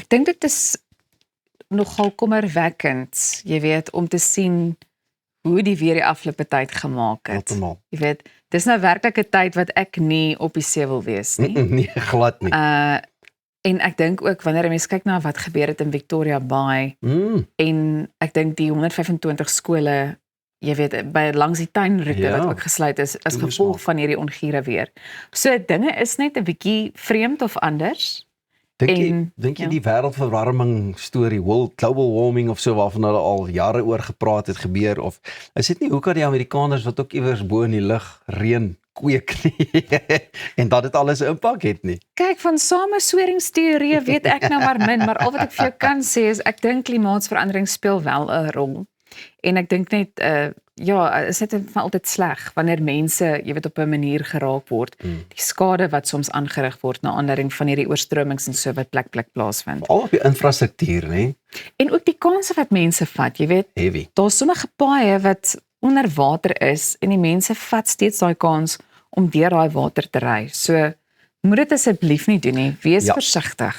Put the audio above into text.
dink dit is nogal kommerwekkend, jy weet, om te sien hoe die weer die afgelope tyd gemaak het. Heeltemal. Jy weet, dis nou werklik 'n tyd wat ek nie op die see wil wees nie. Nee, glad nie. En ek dink ook wanneer 'n mens kyk na wat gebeur het in Victoria Bay en ek dink die 125 skole, jy weet, by langs die tuinroete wat ook gesluit is as gevolg van hierdie ongure weer. So dinge is net 'n bietjie vreemd of anders. Dink jy die wêreldverwarming storie, global warming of so waarvan hulle al jare oor gepraat het gebeur, of is dit nie hoekom die Amerikaners wat ook iewers bo in die lug reën kweek nie en dat dit alles 'n impak het nie? Kyk, van samesweringsteorieë weet ek nou maar min, maar al wat ek vir jou kan sê is ek dink klimaatsverandering speel wel 'n rol. En ek dink net is net altyd sleg wanneer mense, jy weet, op 'n manier geraak word. Die skade wat soms aangerig word na aanleiding van hierdie oorstromings en so wat plek plaasvind. Al op die infrastruktuur, nê? En ook die kanse wat mense vat, jy weet. Heavy. Daar's sommige paaie wat onder water is en die mense vat steeds daai kans om deur daai water te ry. So moet dit asseblief nie doen nie. Wees versigtig.